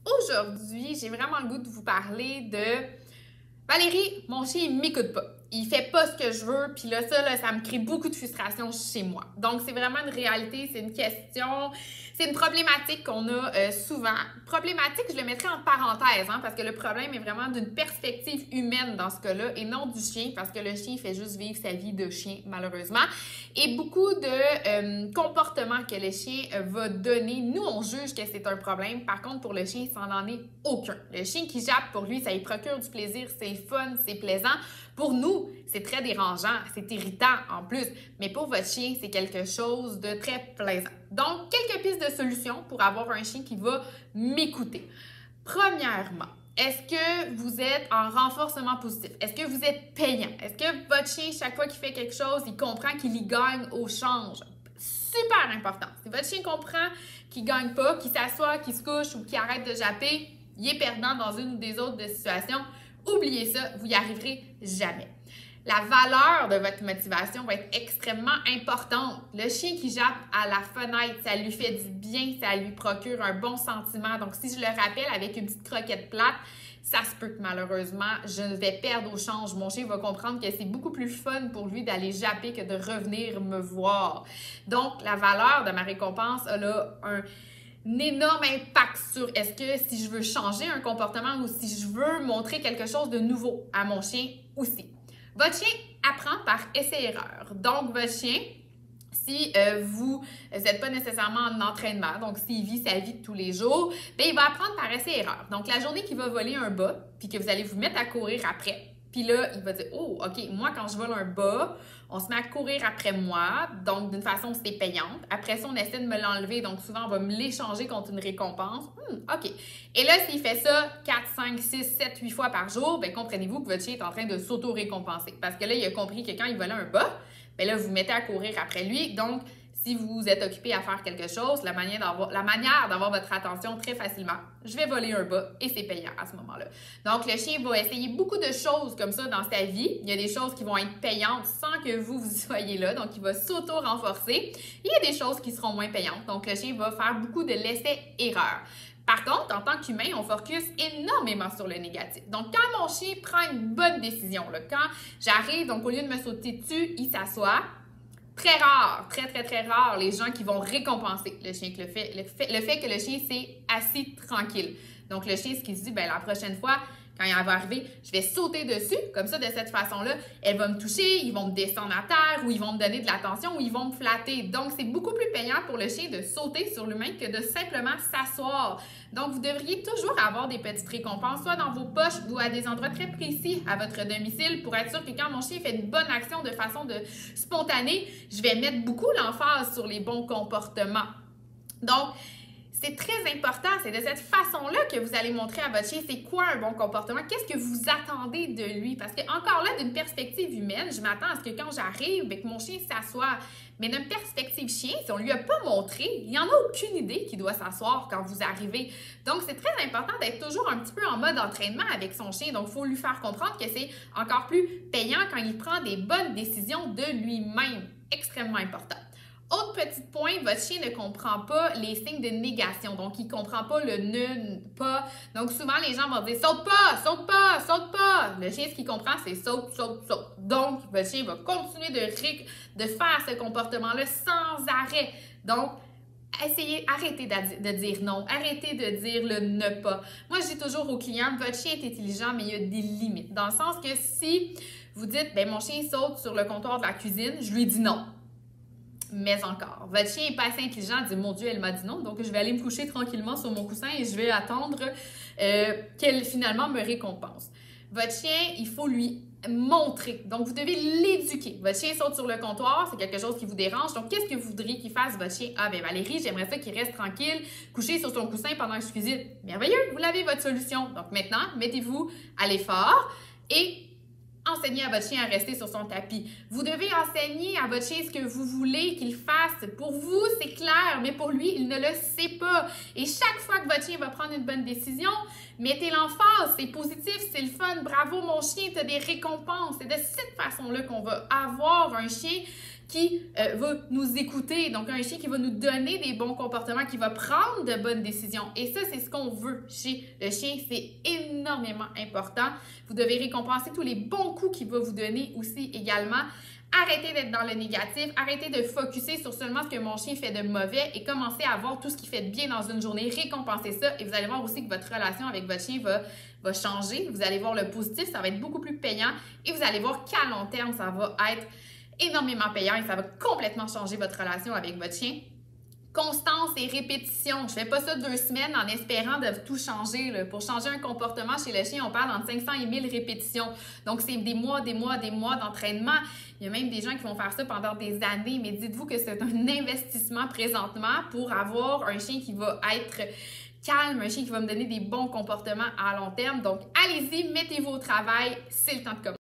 Aujourd'hui, j'ai vraiment le goût de vous parler de Valérie, mon chien, il m'écoute pas. Il fait pas ce que je veux, puis là, ça me crée beaucoup de frustration chez moi. Donc, c'est vraiment une réalité, c'est une question, c'est une problématique qu'on a souvent. Problématique, je le mettrai en parenthèse, hein, parce que le problème est vraiment d'une perspective humaine dans ce cas-là, et non du chien, parce que le chien fait juste vivre sa vie de chien, malheureusement. Et beaucoup de comportements que le chien va donner, nous, on juge que c'est un problème. Par contre, pour le chien, ça n'en est aucun. Le chien qui jappe, pour lui, ça lui procure du plaisir, c'est fun, c'est plaisant. Pour nous, c'est très dérangeant, c'est irritant en plus, mais pour votre chien, c'est quelque chose de très plaisant. Donc, quelques pistes de solutions pour avoir un chien qui va m'écouter. Premièrement, est-ce que vous êtes en renforcement positif? Est-ce que vous êtes payant? Est-ce que votre chien, chaque fois qu'il fait quelque chose, il comprend qu'il y gagne au change? Super important. Si votre chien comprend qu'il ne gagne pas, qu'il s'assoit, qu'il se couche ou qu'il arrête de japper, il est perdant dans une ou des autres situations. Oubliez ça, vous n'y arriverez jamais. La valeur de votre motivation va être extrêmement importante. Le chien qui jappe à la fenêtre, ça lui fait du bien, ça lui procure un bon sentiment. Donc, si je le rappelle avec une petite croquette plate, ça se peut que malheureusement, je vais perdre au change. Mon chien va comprendre que c'est beaucoup plus fun pour lui d'aller japper que de revenir me voir. Donc, la valeur de ma récompense a là un énorme impact sur est-ce que si je veux changer un comportement ou si je veux montrer quelque chose de nouveau à mon chien aussi. Votre chien apprend par essai-erreur. Donc, votre chien, si vous n'êtes pas nécessairement en entraînement, donc s'il vit sa vie de tous les jours, bien, il va apprendre par essai-erreur. Donc, la journée qu'il va voler un bas, puis que vous allez vous mettre à courir après, puis là, il va dire « Oh, OK, moi, quand je vole un bas, on se met à courir après moi, donc d'une façon, c'est payante. Après ça, on essaie de me l'enlever, donc souvent, on va me l'échanger contre une récompense. OK. Et là, s'il fait ça 4, 5, 6, 7, 8 fois par jour, bien, comprenez-vous que votre chien est en train de s'auto-récompenser. Parce que là, il a compris que quand il volait un bas, bien là, vous vous mettez à courir après lui. Donc, si vous êtes occupé à faire quelque chose, la manière d'avoir votre attention très facilement, je vais voler un bas et c'est payant à ce moment-là. Donc, le chien va essayer beaucoup de choses comme ça dans sa vie. Il y a des choses qui vont être payantes sans que vous soyez là. Donc, il va s'auto-renforcer. Il y a des choses qui seront moins payantes. Donc, le chien va faire beaucoup de l'essai-erreur. Par contre, en tant qu'humain, on focus énormément sur le négatif. Donc, quand mon chien prend une bonne décision, là, quand j'arrive, donc au lieu de me sauter dessus, il s'assoit. Très rare, très rare, les gens qui vont récompenser le chien que le fait que le chien s'est assis tranquille. Donc, le chien, ce qu'il se dit, bien, la prochaine fois, quand il va arriver, je vais sauter dessus, comme ça, de cette façon-là, elle va me toucher, ils vont me descendre à terre, ou ils vont me donner de l'attention, ou ils vont me flatter. Donc, c'est beaucoup plus payant pour le chien de sauter sur l'humain que de simplement s'asseoir. Donc, vous devriez toujours avoir des petites récompenses, soit dans vos poches ou à des endroits très précis à votre domicile, pour être sûr que quand mon chien fait une bonne action de façon spontanée, je vais mettre beaucoup l'emphase sur les bons comportements. Donc, c'est très important, c'est de cette façon-là que vous allez montrer à votre chien c'est quoi un bon comportement, qu'est-ce que vous attendez de lui. Parce que encore là, d'une perspective humaine, je m'attends à ce que quand j'arrive, que mon chien s'assoie. Mais d'une perspective chien, si on ne lui a pas montré, il n'y en a aucune idée qu'il doit s'asseoir quand vous arrivez. Donc, c'est très important d'être toujours un petit peu en mode entraînement avec son chien. Donc, il faut lui faire comprendre que c'est encore plus payant quand il prend des bonnes décisions de lui-même. Extrêmement important. Autre petit point, votre chien ne comprend pas les signes de négation. Donc, il ne comprend pas le ne, pas. Donc, souvent, les gens vont dire « saute pas, saute pas, saute pas ». Le chien, ce qu'il comprend, c'est « saute, saute, saute ». Donc, votre chien va continuer de faire ce comportement-là sans arrêt. Donc, arrêtez de dire non, arrêtez de dire le ne pas. Moi, je dis toujours aux clients, votre chien est intelligent, mais il y a des limites. Dans le sens que si vous dites, bien, mon chien saute sur le comptoir de la cuisine, je lui dis non. Mais encore, votre chien n'est pas assez intelligent, il dit « Mon Dieu, elle m'a dit non, donc je vais aller me coucher tranquillement sur mon coussin et je vais attendre qu'elle finalement me récompense. » Votre chien, il faut lui montrer. Donc, vous devez l'éduquer. Votre chien saute sur le comptoir, c'est quelque chose qui vous dérange. Donc, qu'est-ce que vous voudriez qu'il fasse, votre chien? Ah, bien, Valérie, j'aimerais ça qu'il reste tranquille, couché sur son coussin pendant que je cuisine. Merveilleux, vous l'avez votre solution. Donc, maintenant, mettez-vous à l'effort et enseignez à votre chien à rester sur son tapis. Vous devez enseigner à votre chien ce que vous voulez qu'il fasse. Pour vous, c'est clair, mais pour lui, il ne le sait pas. Et chaque fois que votre chien va prendre une bonne décision, mettez l'emphase, c'est positif, c'est le fun, bravo mon chien, tu as des récompenses. C'est de cette façon-là qu'on va avoir un chien qui va nous écouter, donc un chien qui va nous donner des bons comportements, qui va prendre de bonnes décisions. Et ça, c'est ce qu'on veut chez le chien. C'est énormément important. Vous devez récompenser tous les bons coups qu'il va vous donner aussi également. Arrêtez d'être dans le négatif, arrêtez de focusser sur seulement ce que mon chien fait de mauvais et commencez à voir tout ce qu'il fait de bien dans une journée, récompensez ça et vous allez voir aussi que votre relation avec votre chien va changer. Vous allez voir le positif, ça va être beaucoup plus payant et vous allez voir qu'à long terme, ça va être énormément payant et ça va complètement changer votre relation avec votre chien. Constance et répétition. Je ne fais pas ça 2 semaines en espérant de tout changer. Là. Pour changer un comportement chez le chien, on parle entre 500 et 1000 répétitions. Donc, c'est des mois d'entraînement. Il y a même des gens qui vont faire ça pendant des années, mais dites-vous que c'est un investissement présentement pour avoir un chien qui va être calme, un chien qui va me donner des bons comportements à long terme. Donc, allez-y, mettez-vous au travail, c'est le temps de commencer.